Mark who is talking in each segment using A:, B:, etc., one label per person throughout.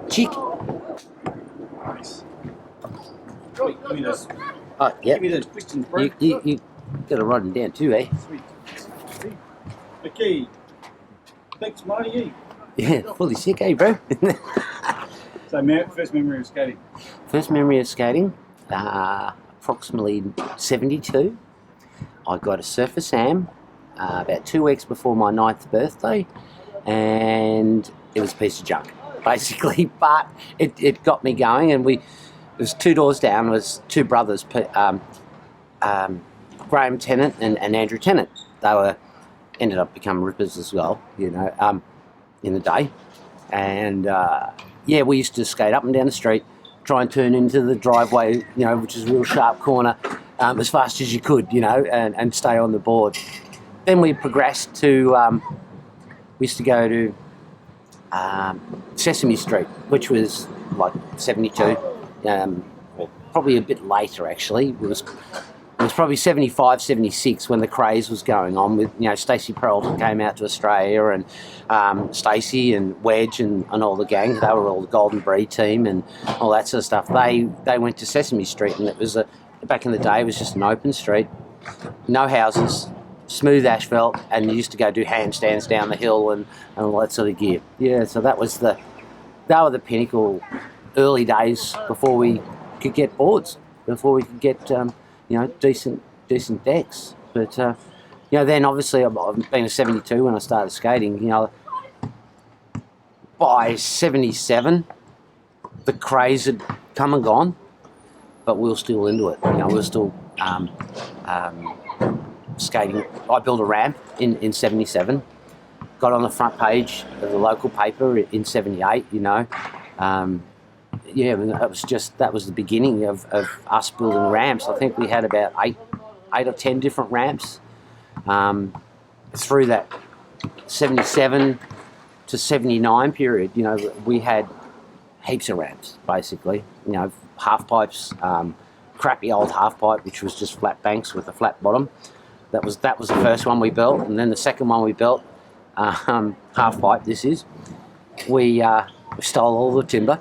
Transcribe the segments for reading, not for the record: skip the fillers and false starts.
A: Chick.
B: Give me those.
A: Oh, yeah.
B: Give me those questions, bro.
A: You got to write them down too, eh?
B: Sweet. Okay. Thanks, Marty.
A: Yeah, fully sick, eh, bro?
B: So, first memory of skating.
A: First memory of skating, approximately 72. I got a Surfer Sam about 2 weeks before my 9th birthday, and it was a piece of junk, basically. But it got me going, and it was 2 doors down. It was 2 brothers, Graham Tennant and Andrew Tennant. They ended up becoming rippers as well, you know, in the day. And yeah, we used to skate up and down the street, try and turn into the driveway, you know, which is a real sharp corner, as fast as you could, you know, and stay on the board. Then we progressed to, we used to go to Sesame Street, which was like 72, or probably a bit later actually. It was probably 75, 76 when the craze was going on with, you know, Stacey Peralta came out to Australia, and Stacey and Wedge and all the gang. They were all the Golden Breed team and all that sort of stuff. They went to Sesame Street, and it was back in the day, it was just an open street, no houses, smooth asphalt, and you used to go do handstands down the hill and all that sort of gear. Yeah, so they were the pinnacle early days before we could get boards, before we could get you know, decent decks. But you know, then obviously I've been a 72 when I started skating. You know, by 77, the craze had come and gone, but we were still into it. You know, we were still skating. I built a ramp in 77. Got on the front page of the local paper in 78. You know. Yeah, that was the beginning of us building ramps. I think we had about eight or 10 different ramps through that 77 to 79 period. You know, we had heaps of ramps, basically. You know, half pipes, crappy old half pipe, which was just flat banks with a flat bottom. That was the first one we built, and then the second one we built, half pipe. We stole all the timber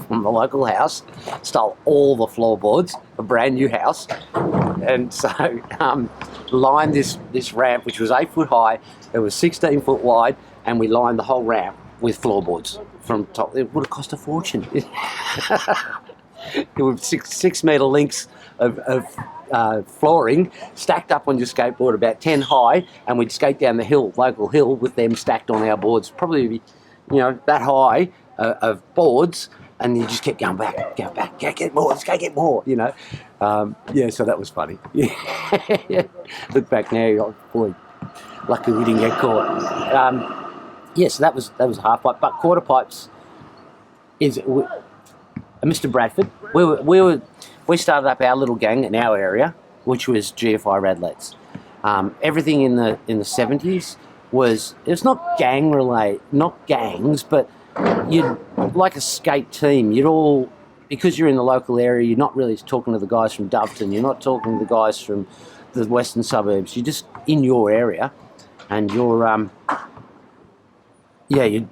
A: from the local house, stole all the floorboards, a brand new house, and so lined this ramp, which was 8 foot high, it was 16 foot wide, and we lined the whole ramp with floorboards from top. It would have cost a fortune. It was 6 metre lengths of flooring stacked up on your skateboard about 10 high, and we'd skate down the local hill with them stacked on our boards, probably, you know, that high of boards, and you just kept going back, get more, let's go get more, you know. Yeah, so that was funny. Yeah. Look back now, you're like, boy, lucky we didn't get caught. Yeah, so that was half pipe, but quarter pipes is Mr. Bradford. We started up our little gang in our area, which was GFI Radlets. Everything in the 70s was not gang related, not gangs, but you'd like a skate team. You'd all, because you're in the local area, you're not really talking to the guys from Doveton, you're not talking to the guys from the western suburbs. You're just in your area, and you're you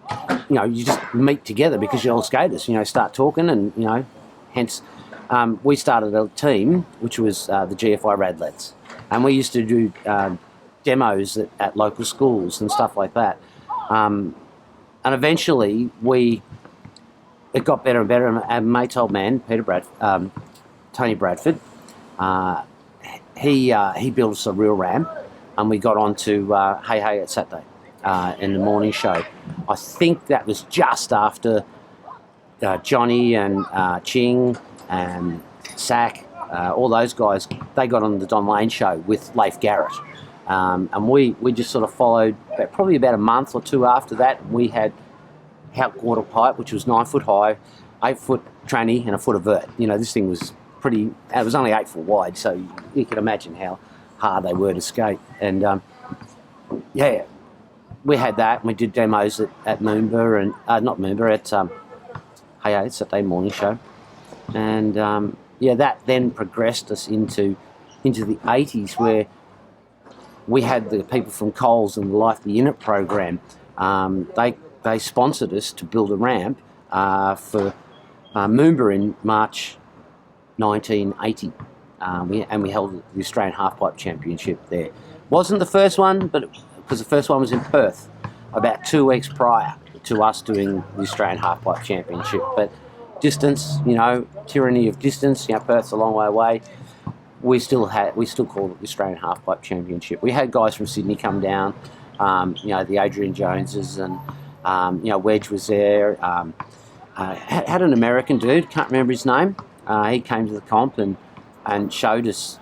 A: just meet together because you're all skaters. You know, start talking, and you know, hence we started a team which was the GFI Radlets, and we used to do demos at local schools and stuff like that. And eventually, it got better and better. And our mate's old man, Tony Bradford, he built us a real ramp, and we got onto Hey Hey at Saturday in the morning show. I think that was just after Johnny and Ching and Sack, all those guys. They got on the Don Lane show with Leif Garrett. And we just sort of followed, probably about a month or 2 after that. We had Hout quarter pipe, which was 9 foot high, 8 foot tranny, and a foot of vert. You know, this thing was it was only 8 foot wide, so you can imagine how hard they were to skate. And yeah, we had that, and we did demos at Moomba, and not Moomba, at Hey Hey, Saturday morning show. And yeah, that then progressed us into the 80s, where we had the people from Coles and the Life the Unit program. they sponsored us to build a ramp for Moomba in March 1980. And we held the Australian Halfpipe Championship there. Wasn't the first one, but because the first one was in Perth about 2 weeks prior to us doing the Australian Halfpipe Championship. But distance, tyranny of distance, Perth's a long way away. We still called it the Australian Halfpipe Championship. We had guys from Sydney come down, the Adrian Joneses, and Wedge was there. Had an American dude, can't remember his name. He came to the comp and showed us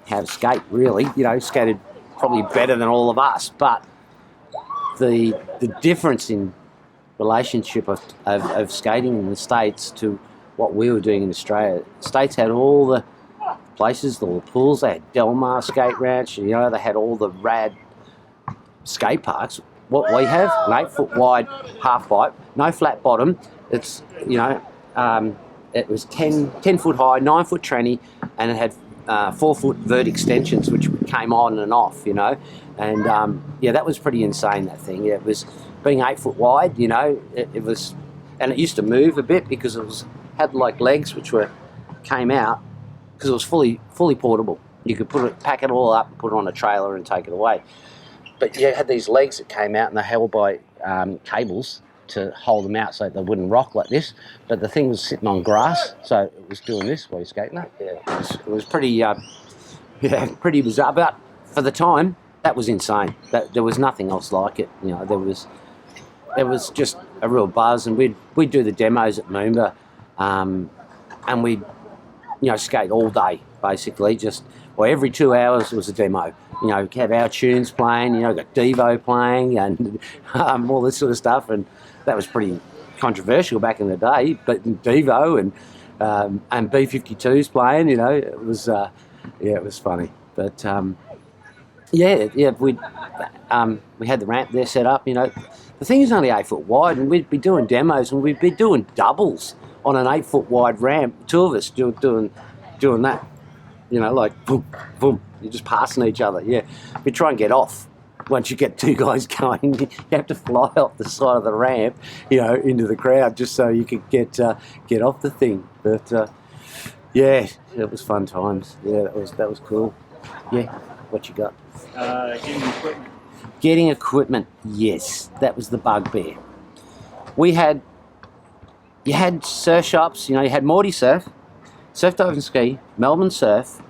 A: how to skate, really. Skated probably better than all of us, but the difference in relationship of skating in the States to what we were doing in Australia. The States had all the places, all the pools. They had Del Mar Skate Ranch. They had all the rad skate parks. What we have, an 8-foot wide half pipe, no flat bottom. It's it was 10 foot high, 9 foot tranny, and it had 4 foot vert extensions which came on and off. And that was pretty insane, that thing. It was being 8 foot wide. It was, and it used to move a bit because it had like legs which came out. Because it was fully portable. You could pack it all up, put it on a trailer and take it away. But you had these legs that came out and they're held by cables to hold them out so they wouldn't rock like this. But the thing was sitting on grass, so it was doing this while you're skating. It was pretty, pretty bizarre. But for the time, that was insane. There was nothing else like it. There was just a real buzz, and we'd do the demos at Moomba, and we'd skate all day, basically. Every 2 hours was a demo. Have our tunes playing, got Devo playing and all this sort of stuff. And that was pretty controversial back in the day. But Devo and B-52s playing, it was funny. But we had the ramp there set up. The thing is only 8 foot wide, and we'd be doing demos and we'd be doing doubles on an 8 foot wide ramp, 2 of us doing that, like boom, boom, you're just passing each other. We try and get off. Once you get 2 guys going, you have to fly off the side of the ramp, into the crowd just so you could get off the thing. But it was fun times. That was cool. What you got?
B: Getting equipment.
A: Getting equipment, yes, that was the bugbear. You had surf shops, you had Marty Surf, Surf Dive and Ski, Melbourne Surf,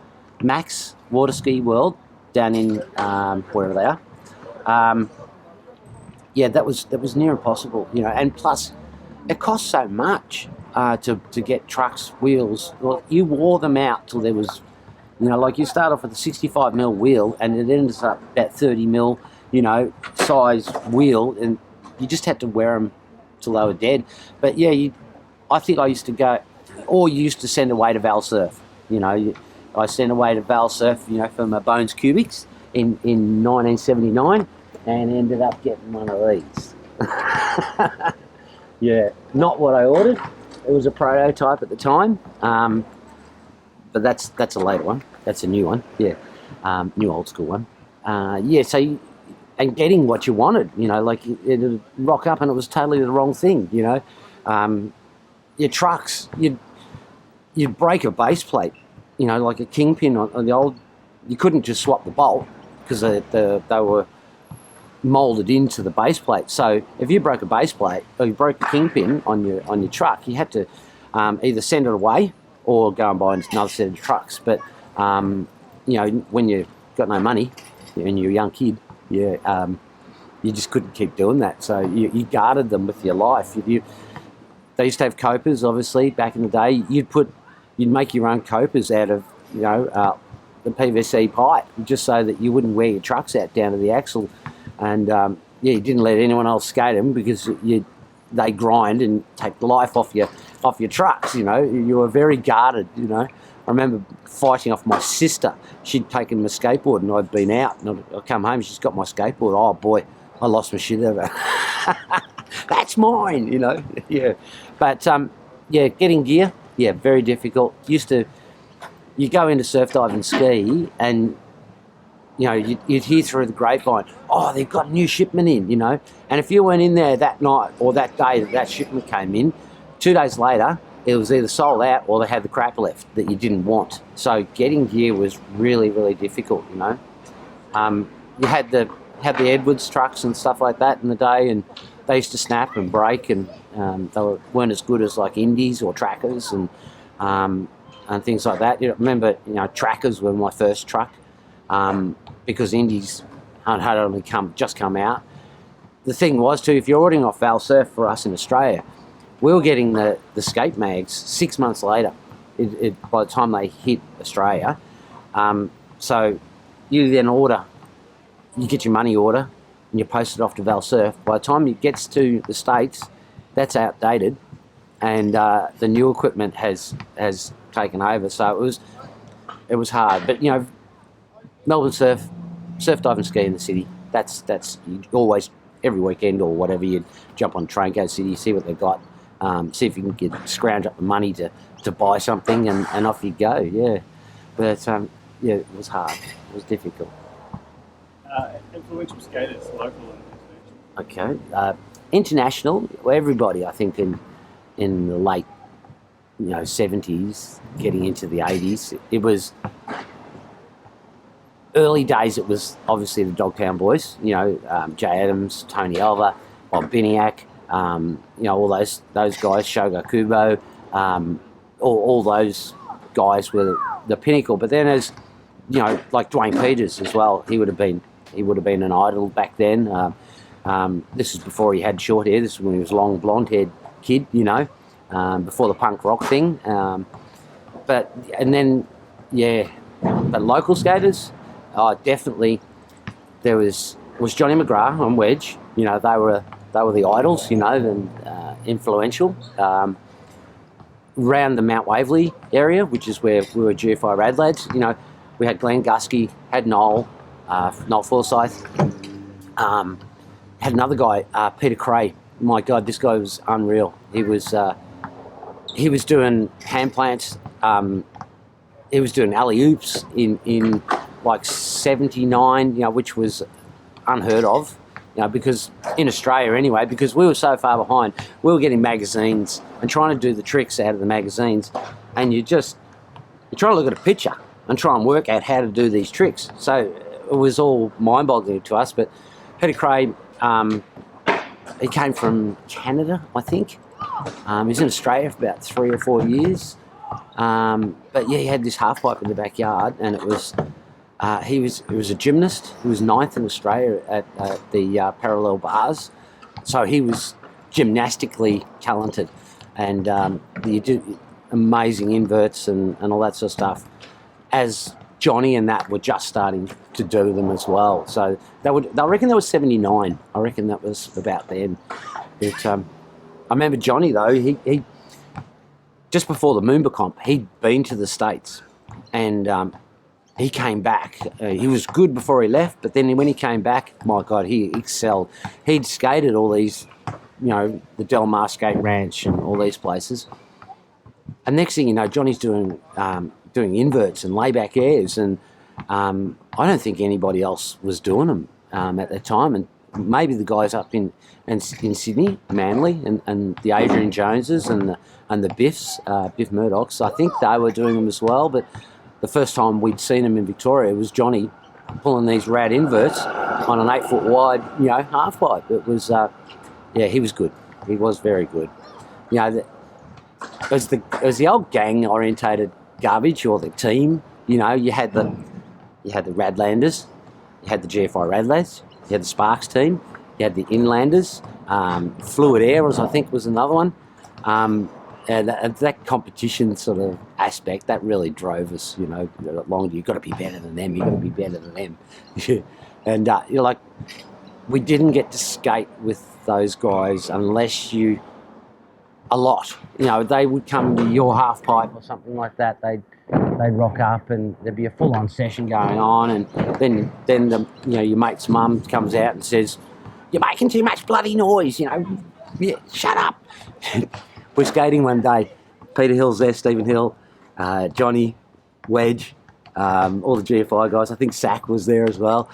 A: Max Water Ski World down in wherever they are. That was near impossible, and plus it cost so much to get trucks, wheels. Well, you wore them out till there was, like you start off with a 65mm wheel and it ends up about 30mm, size wheel, and you just had to wear them till they were dead. But I think I used to go, or you used to send away to Val Surf. I sent away to Val Surf, for my Bones Cubics in 1979, and ended up getting one of these. Not what I ordered. It was a prototype at the time, but that's a later one. That's a new one. New old school one. And getting what you wanted, it'd rock up and it was totally the wrong thing, Your trucks, you'd break a base plate, like a kingpin on the old. You couldn't just swap the bolt because they were moulded into the base plate. So if you broke a base plate or you broke a kingpin on your truck, you had to either send it away or go and buy another set of trucks. But when you got no money and you're a young kid, you just couldn't keep doing that. So you guarded them with your life. They used to have copers, obviously, back in the day. You'd make your own copers out of, the PVC pipe, just so that you wouldn't wear your trucks out down to the axle. And, you didn't let anyone else skate them because they grind and take the life off your trucks, You were very guarded, I remember fighting off my sister. She'd taken my skateboard and I'd been out. And I'd come home, she's got my skateboard. Oh, boy, I lost my shit over it. That's mine, But, getting gear, very difficult. You go into Surf Dive and Ski and you know, you'd hear through the grapevine, oh, they've got a new shipment in, you know. And if you weren't in there that night or that day that shipment came in, 2 days later, it was either sold out or they had the crap left that you didn't want. So getting gear was really, really difficult, you know. You had the Edwards trucks and stuff like that in the day, and they used to snap and break, and they weren't as good as like Indies or Trackers and things like that. You know, remember, you know, Trackers were my first truck because Indies had only just come out. The thing was too, if you're ordering off Val Surf for us in Australia, we were getting the skate mags 6 months later. By the time they hit Australia, so you then order. You get your money order and you post it off to Val Surf. By the time it gets to the States, that's outdated, and the new equipment has taken over. So it was hard. But you know, Melbourne surf, dive and ski in the city. That's you always every weekend or whatever. You'd jump on a train, go to the city, see what they've got, see if you can scrounge up the money to buy something, and off you go. Yeah, but yeah, it was hard. It was difficult.
B: Influential skaters, local and international.
A: Okay, international. Well, everybody, I think, in the late, you know, 70s, getting into the 80s, it was early days. It was obviously the Dogtown boys. You know, Jay Adams, Tony Alva, Bob Biniak. You know, all those guys, Shogo Kubo. All those guys were the pinnacle. But then, as you know, like Dwayne Peters as well, he would have been an idol back then. This is before he had short hair. This is when he was long blonde-haired kid, you know, before the punk rock thing. But local skaters, definitely. There was Johnny McGrath on wedge. You know, they were the idols, you know, and influential. Around the Mount Waverley area, which is where we were GFI Rad lads, you know, we had Glenn Gusky, had Noel Forsyth, had another guy, Peter Cray. My God, this guy was unreal. He was doing hand plants. He was doing alley oops in like 79, you know, which was unheard of. You know, because in Australia anyway, because we were so far behind, we were getting magazines and trying to do the tricks out of the magazines, and you're trying to look at a picture and try and work out how to do these tricks. So it was all mind-boggling to us. But Peter Cray, he came from Canada, I think. He was in Australia for about 3 or 4 years. But yeah, he had this half pipe in the backyard, and it was. He was a gymnast. He was 9th in Australia at the parallel bars, so he was gymnastically talented, and you do amazing inverts and all that sort of stuff. As Johnny and that were just starting to do them as well, so I reckon that was 79. I reckon that was about then. But I remember Johnny though. He just before the Moomba comp, he'd been to the States, and he came back. He was good before he left, but then when he came back, my God, he excelled. He'd skated all these, you know, the Del Mar Skate Ranch and all these places. And next thing you know, Johnny's doing inverts and layback airs, and I don't think anybody else was doing them at that time. And maybe the guys up in Sydney, Manly, and the Adrian Joneses and the Biffs, Biff Murdochs, I think they were doing them as well, but the first time we'd seen him in Victoria was Johnny pulling these rad inverts on an 8 foot wide, you know, half pipe. It was, he was good. He was very good. You know, it was the old gang orientated garbage, or the team. You know, you had the Radlanders, you had the GFI Radlads, you had the Sparks team, you had the Inlanders, Fluid Air was another one. And that competition sort of aspect, that really drove us, you know, along. You've got to be better than them, And, you're like, we didn't get to skate with those guys unless a lot. You know, they would come to your half pipe or something like that. They'd rock up and there'd be a full-on session going on, and then the, you know, your mate's mum comes out and says, "You're making too much bloody noise, you know, shut up." We're skating one day. Peter Hill's there, Stephen Hill, Johnny, Wedge, all the GFI guys. I think Sack was there as well.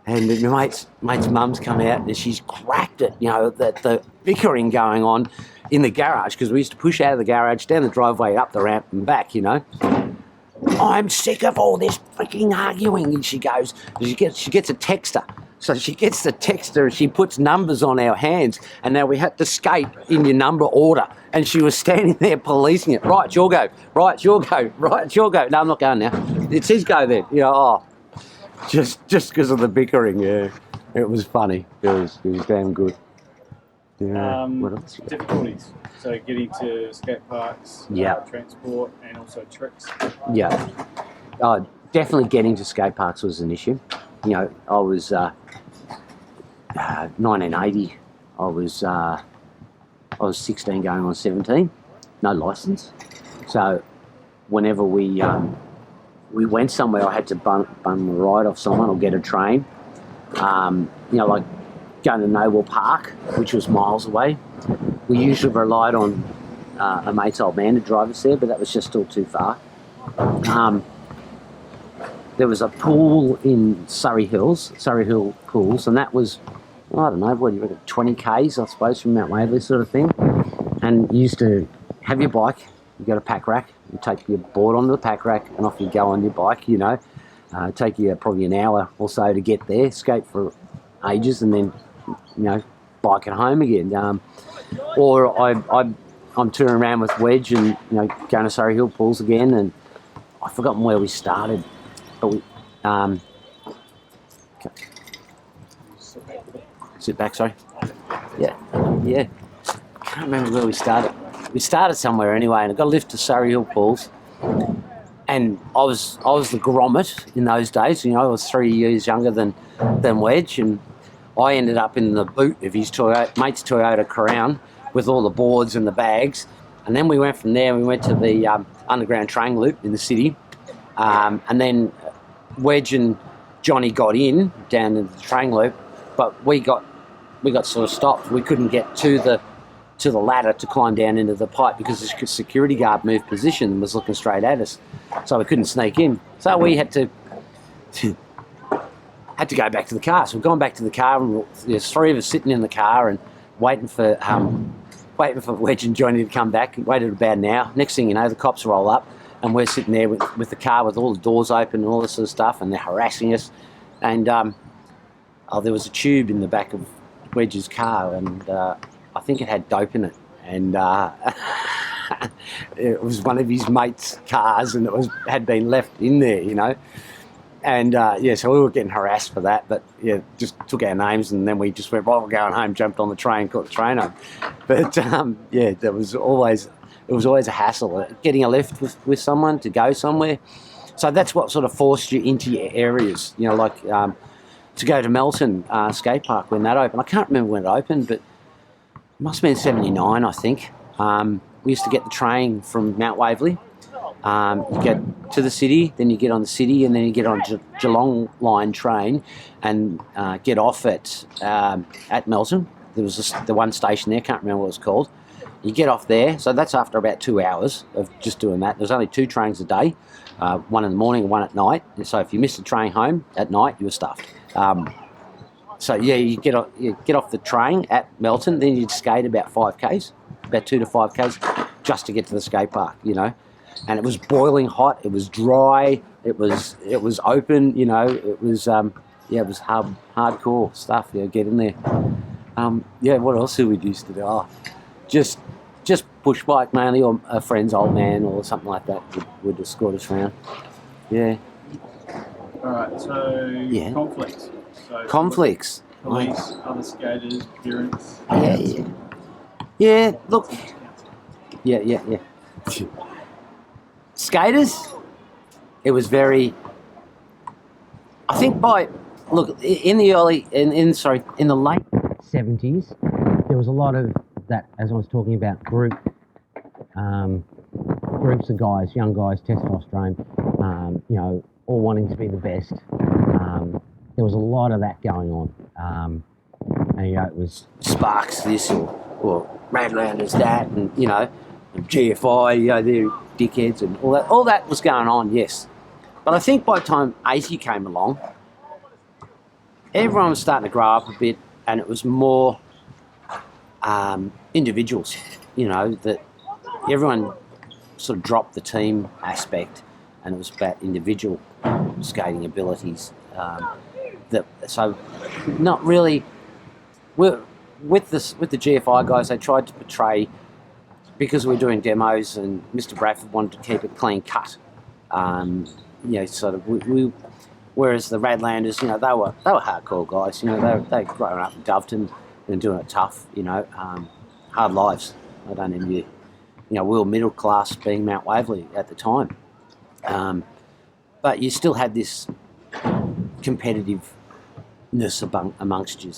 A: And my mate's mum's come out and she's cracked it, the bickering going on in the garage, because we used to push out of the garage, down the driveway, up the ramp and back, I'm sick of all this freaking arguing. And she gets a texter. So she gets the texter and she puts numbers on our hands, and now we had to skate in your number order. And she was standing there policing it. Right, it's your go. Right, it's your go. Right, it's your go. No, I'm not going now. It's his go then. Just because of the bickering, yeah. It was funny. It was damn good. Yeah. What else?
B: Difficulties. So getting to skate parks, transport, and also tricks.
A: Yeah. Definitely getting to skate parks was an issue. I was 1980. I was 16 going on 17. No license. So whenever we went somewhere, I had to bum a ride off someone or get a train. Like going to Noble Park, which was miles away. We usually relied on a mate's old man to drive us there, but that was just still too far. There was a pool in Surrey Hill pools, and that was, I don't know, what do you reckon, 20 Ks, I suppose, from Mount Waverley sort of thing. And you used to have your bike, you got a pack rack, you take your board onto the pack rack, and off you go on your bike, take you probably an hour or so to get there, skate for ages, and then, bike it home again. Or I'm touring around with Wedge and, going to Surrey Hill pools again, and I've forgotten where we started. But we, sit back, sorry. Yeah. Can't remember where we started. We started somewhere anyway, and I got a lift to Surrey Hill pools. And I was the grommet in those days. I was 3 years younger than Wedge, and I ended up in the boot of his mate's Toyota Crown with all the boards and the bags. And then we went from there. We went to the underground train loop in the city, and then Wedge and Johnny got in down in the train loop, but we got sort of stopped. We couldn't get to the ladder to climb down into the pipe because the security guard moved position and was looking straight at us, so we couldn't sneak in. So we had to go back to the car. So we've gone back to the car, and there's three of us sitting in the car and waiting for Wedge and Johnny to come back. We waited about an hour. Next thing you know, the cops roll up, and we're sitting there with the car with all the doors open and all this sort of stuff, and they're harassing us. And there was a tube in the back of Wedge's car, and I think it had dope in it. And it was one of his mates' cars, and had been left in there, And so we were getting harassed for that, but just took our names, and then we just went, we're going home, jumped on the train, caught the train home. But it was always a hassle getting a lift with someone to go somewhere. So that's what sort of forced you into your areas, to go to Melton Skatepark when that opened. I can't remember when it opened, but it must have been 79, I think. We used to get the train from Mount Waverley. You get to the city, then you get on the city, and then you get on Geelong line train and get off at Melton. There was the one station there, can't remember what it was called. You get off there, so that's after about 2 hours of just doing that. There's only 2 trains a day, one in the morning and one at night. And so if you missed the train home at night, you were stuffed. You get off the train at Melton, then you'd skate about 5 Ks, about 2 to 5 Ks, just to get to the skate park, And it was boiling hot. It was dry. It was open. It was hardcore stuff. Get in there. What else did we used to do? Just push bike mainly, or a friend's old man or something like that would escort us around. Yeah.
B: All right. So conflicts.
A: Conflicts.
B: Police, other skaters, parents.
A: Yeah. Look. Yeah. Skaters, it was very. I think in the late 70s, there was a lot of that, as I was talking about, groups of guys, young guys, testosterone, all wanting to be the best. There was a lot of that going on, and it was Sparks this or Radlanders that, and GFI, they're dickheads and all that was going on, yes. But I think by the time 80 came along, everyone was starting to grow up a bit, and it was more individuals, that everyone sort of dropped the team aspect, and it was about individual skating abilities. So not really. With the GFI guys, they tried to portray, because we were doing demos, and Mr. Bradford wanted to keep it clean cut. Sort of we whereas the Radlanders, they were hardcore guys. They growing up in Doveton and doing it tough. Hard lives. I don't envy. We were middle class, being Mount Waverley at the time, but you still had this competitiveness amongst you,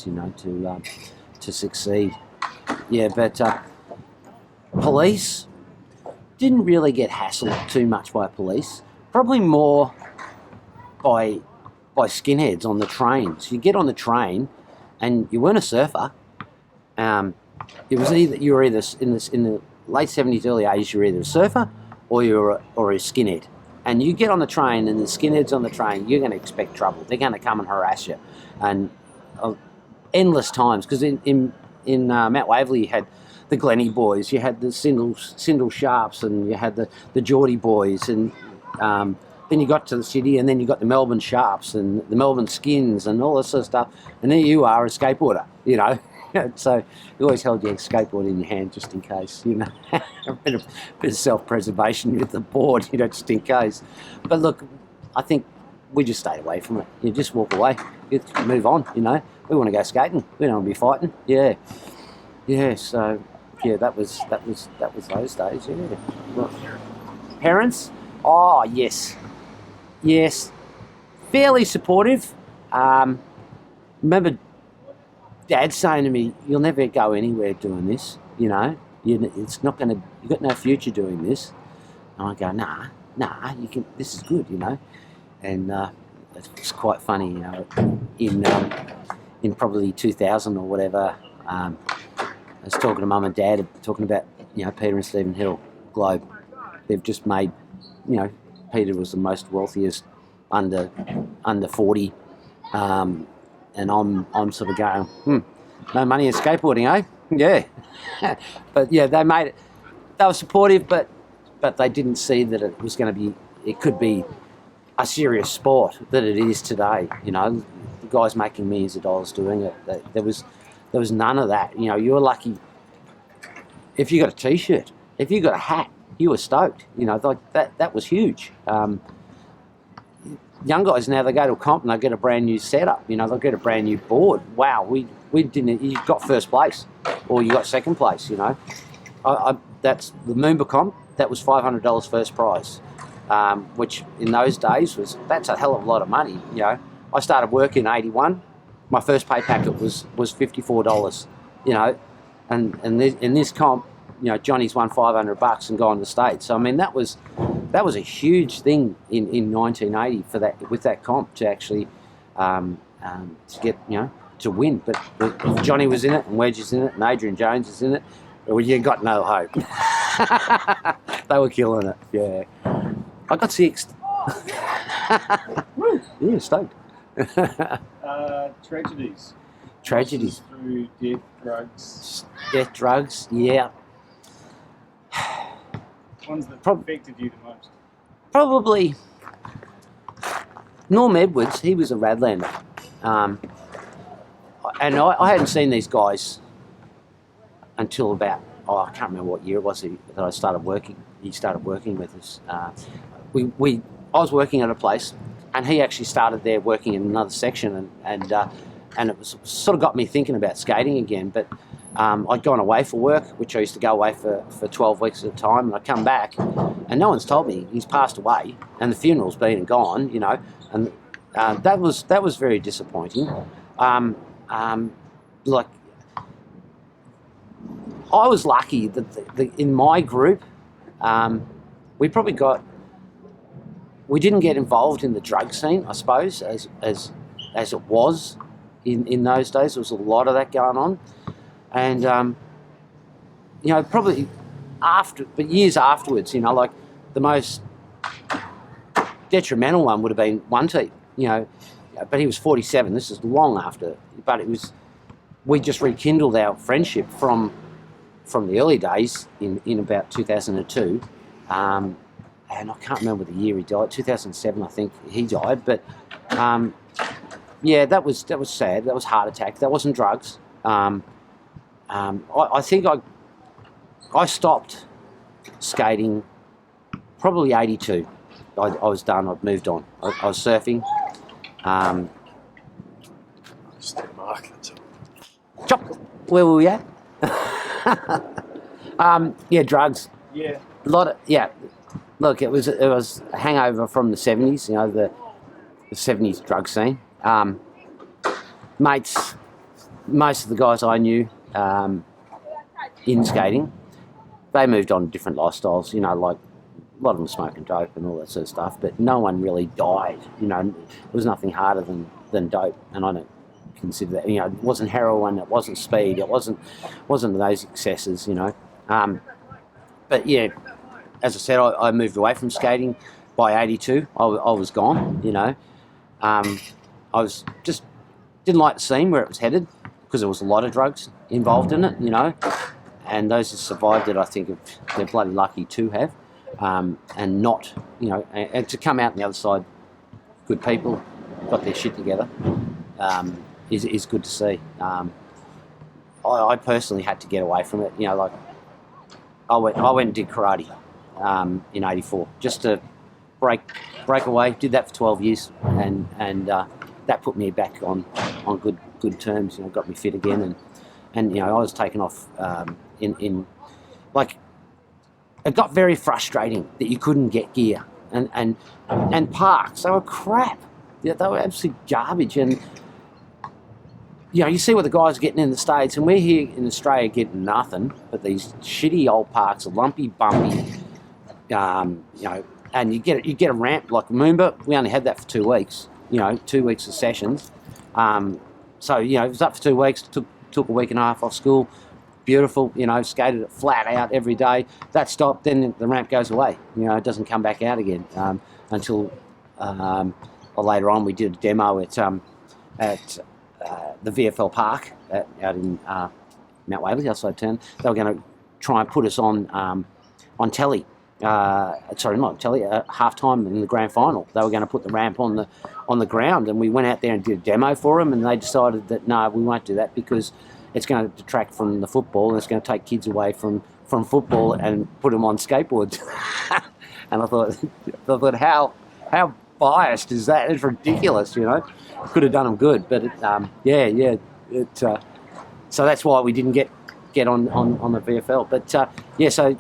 A: to succeed. Yeah, but police didn't really get hassled too much by police. Probably more by skinheads on the trains. You get on the train, and you weren't a surfer. It was either you were either in the late 70s, early 80s, you were either a surfer or a skinhead. And you get on the train, and the skinheads on the train, you're going to expect trouble. They're going to come and harass you, and endless times. Because in Mount Waverley, you had the Glennie boys, you had the Sindel Sharps, and you had the Geordie boys, and then you got to the city, and then you got the Melbourne Sharps and the Melbourne Skins and all this sort of stuff. And there you are, a skateboarder, So you always held your skateboard in your hand just in case, a bit of self-preservation with the board, just in case. But look, I think we just stayed away from it. You just walk away, you move on. We want to go skating. We don't want to be fighting. Yeah. So that was those days. Yeah. Well, parents? Oh yes, fairly supportive. Remember Dad saying to me, "You'll never go anywhere doing this. It's not going to. You've got no future doing this." And I go, "Nah. You can. This is good, And it's quite funny, in probably 2000 or whatever. I was talking to Mum and Dad, talking about Peter and Stephen Hill, Globe. They've just made, Peter was the most wealthiest under 40. And I'm sort of going, no money in skateboarding, eh? Yeah. But yeah, they made it. They were supportive, but they didn't see that it was going to be. It could be a serious sport that it is today. The guys making millions of dollars doing it. There was none of that. You were lucky if you got a T-shirt, if you got a hat, you were stoked. Like that. That was huge. Young guys now, they go to a comp and they get a brand new setup. They'll get a brand new board. Wow, we didn't. You got first place, or you got second place. That's the Moomba comp. That was $500 first prize, which in those days that's a hell of a lot of money. I started work in '81. My first pay packet was $54. And in this comp, Johnny's won $500 and gone to the States. So I mean, that was a huge thing in 1980 for that, with that comp, to actually to get to win. But if Johnny was in it, and Wedge is in it, and Adrian Jones is in it, well, you got no hope. They were killing it. Yeah, I got sixth. Yeah, stoked.
B: Tragedies.
A: Tragedies
B: through death, drugs.
A: Death, drugs. Yeah.
B: Ones that affected you the most?
A: Probably Norm Edwards. He was a Radlander, and I hadn't seen these guys until about I can't remember what year it was that I started working. He started working with us. I was working at a place, and he actually started there working in another section, and it was sort of got me thinking about skating again. But I'd gone away for work, which I used to go away for 12 weeks at a time, and I'd come back, and no one's told me he's passed away, and the funeral's been and gone, and that was very disappointing. Like, I was lucky that in my group, we didn't get involved in the drug scene, I suppose, as it was in those days. There was a lot of that going on. And, probably but years afterwards, like the most detrimental one would have been one T, you know, but he was 47. This is long after, but we just rekindled our friendship from the early days in about 2002. And I can't remember the year he died. 2007, I think he died. But yeah, that was sad. That was heart attack. That wasn't drugs. I think I stopped skating probably 82. I was done. I'd moved on. I was surfing. Chop. Where were we at? Yeah, drugs.
B: Yeah.
A: A lot of, yeah. Look, it was a hangover from the 70s. You know, the 70s drug scene. Mates, most of the guys I knew in skating, they moved on to different lifestyles. You know, like a lot of them smoking dope and all that sort of stuff. But no one really died. You know, there was nothing harder than dope, and I don't consider that. You know, it wasn't heroin, it wasn't speed, it wasn't those excesses. You know, but yeah, as I said, I moved away from skating by 82. I was gone. You know, I was just didn't like the scene where it was headed because there was a lot of drugs involved in it. You know, and those who survived it, I think they're bloody lucky to have, and not, you know, and to come out on the other side, good people, got their shit together. Is good to see. I personally had to get away from it. You know, like I went and did karate in '84 just to break away. Did that for 12 years, and that put me back on good terms. You know, got me fit again, and you know, I was taken off in like, it got very frustrating that you couldn't get gear and parks. They were crap. They were absolute garbage. And you know, you see what the guys are getting in the States, and we're here in Australia getting nothing but these shitty old parks, lumpy, bumpy, you know, and you get a ramp like Moomba. We only had that for 2 weeks, you know, 2 weeks of sessions. So, you know, it was up for 2 weeks, took a week and a half off school, beautiful, you know, skated it flat out every day. That stopped, then the ramp goes away, you know, it doesn't come back out again until later on we did a demo at the VFL Park out in Mount Waverley, outside town. They were going to try and put us on telly. Sorry, not telly. Half-time in the grand final, they were going to put the ramp on the ground, and we went out there and did a demo for them, and they decided that no, we won't do that because it's going to detract from the football, and it's going to take kids away from football and put them on skateboards. And I thought, how biased is that? It's ridiculous, you know. Could have done them good, but so that's why we didn't get on the VFL. But yeah, so you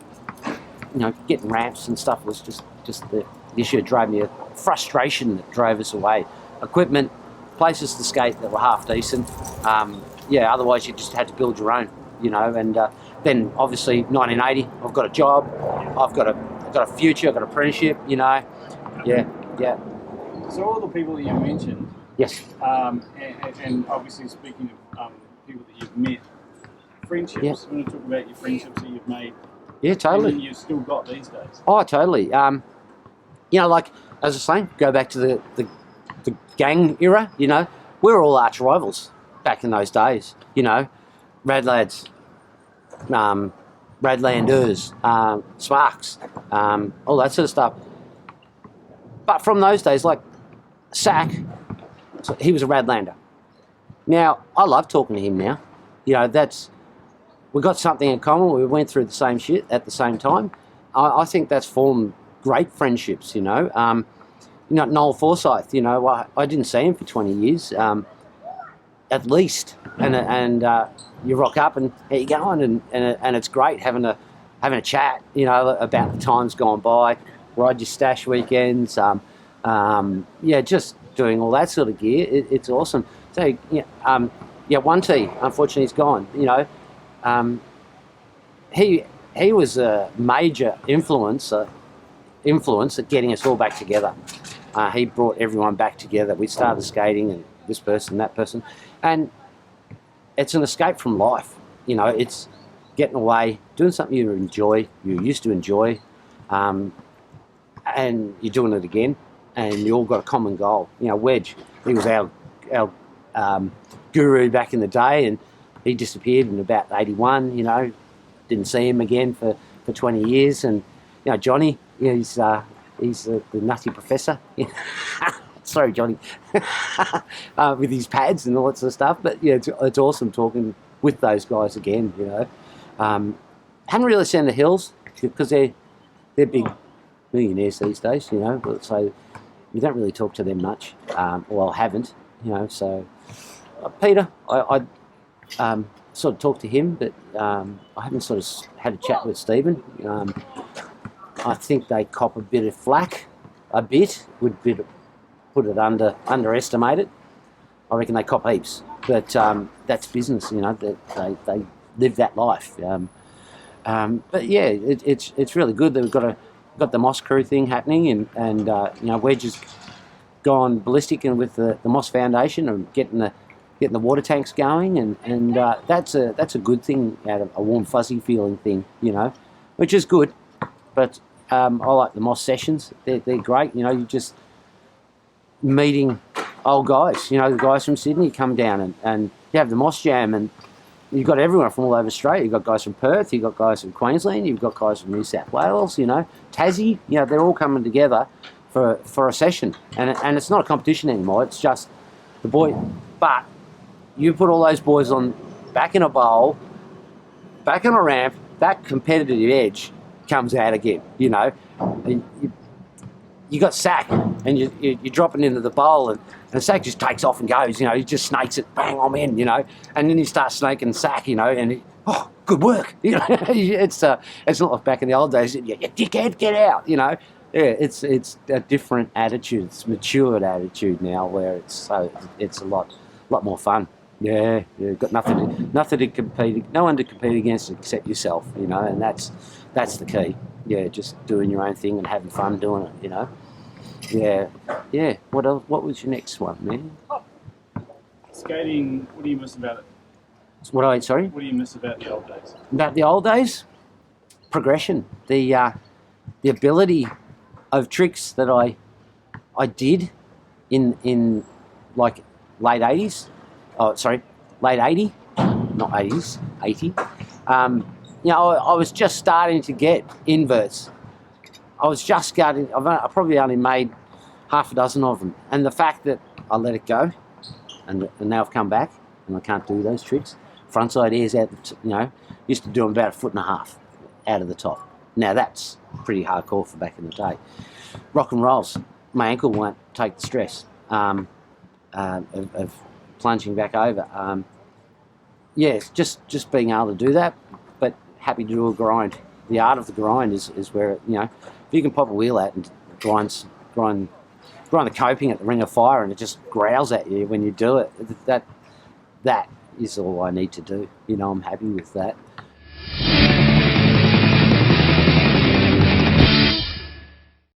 A: know, getting ramps and stuff was just the issue. It drove me a frustration that drove us away. Equipment, places to skate that were half decent. Yeah, otherwise you just had to build your own, you know. And then obviously 1980, I've got a job, I've got a future, I've got an apprenticeship, you know. Yeah.
B: So all the people that you mentioned.
A: Yes.
B: And obviously speaking of people that you've met, friendships.
A: Yeah.
B: I want to talk about your friendships that you've made.
A: Yeah, totally.
B: And you've still got these days.
A: Oh, totally. You know, like as I was saying, go back to the gang era. You know, we were all arch rivals back in those days. You know, Radlads, Radlanders, Sparks, all that sort of stuff. But from those days, like Sack, so he was a Radlander. Now, I love talking to him now. You know, we got something in common. We went through the same shit at the same time. I think that's formed great friendships, you know. You know, Noel Forsyth, you know, I didn't see him for 20 years, at least. And you rock up and how you going? And it's great having a chat, you know, about the times gone by, ride your stash weekends, yeah, just doing all that sort of gear. It's awesome. So, yeah, 1T, unfortunately, he's gone, you know. He was a major influence at getting us all back together. He brought everyone back together. We started skating, and this person, that person, and it's an escape from life. You know, it's getting away, doing something you used to enjoy, and you're doing it again. and you all got a common goal. You know, Wedge, he was our guru back in the day, and he disappeared in about 81. You know, didn't see him again for 20 years. And you know, Johnny, you know, he's the nutty professor. Sorry, Johnny, with his pads and all that sort of stuff. But yeah, it's awesome talking with those guys again. You know, haven't really seen the Hills because they're big millionaires these days. You know, so you don't really talk to them much. Well, I haven't. You know, so Peter, I sort of talked to him, but I haven't sort of had a chat with Stephen. I think they cop a bit of flack, would put it underestimated. I reckon they cop heaps, but that's business, you know. That they live that life. But yeah, it's really good that we've got the Moss Crew thing happening, and you know, Wedge has gone ballistic and with the Moss Foundation and getting the water tanks going, and that's a good thing out of a warm fuzzy feeling thing, you know, which is good. But I like the Moss sessions. They're great. You know, you just meeting old guys. You know, the guys from Sydney come down and you have the Moss Jam, and you've got everyone from all over Australia. You've got guys from Perth, you've got guys from Queensland, you've got guys from New South Wales, you know, Tassie. You know, they're all coming together for a session, and it's not a competition anymore. It's just the boy. But you put all those boys on back in a bowl, back on a ramp, that competitive edge comes out again. You know, you got Sack, and you're dropping into the bowl, and Sack just takes off and goes. You know, he just snakes it, bang, I'm in. You know, and then he starts snaking Sack. You know, and oh, good work. You know, it's not like back in the old days. You dickhead, get out. You know. Yeah, it's a different attitude. It's a matured attitude now, where it's a lot more fun. Yeah, got nothing to compete, no one to compete against except yourself, you know, and that's the key. Yeah, just doing your own thing and having fun doing it, you know. Yeah. What else? What was your next one, man?
B: Skating. What do you miss about it?
A: Sorry?
B: What do you miss about the old days?
A: About the old days, progression, the ability of tricks that I did in like late 80s. Oh, sorry, late 80, not 80s, 80. You know, I was just starting to get inverts. I probably only made half a dozen of them. And the fact that I let it go, and now I've come back, and I can't do those tricks. Frontside airs out, you know, used to do them about 1.5 foot out of the top. Now that's pretty hardcore for back in the day. Rock and rolls, my ankle won't take the stress of plunging back over. Yes, just being able to do that, but happy to do a grind. The art of the grind is where, you know, if you can pop a wheel out and grind the coping at the ring of fire, and it just growls at you when you do it. That is all I need to do. You know, I'm happy with that.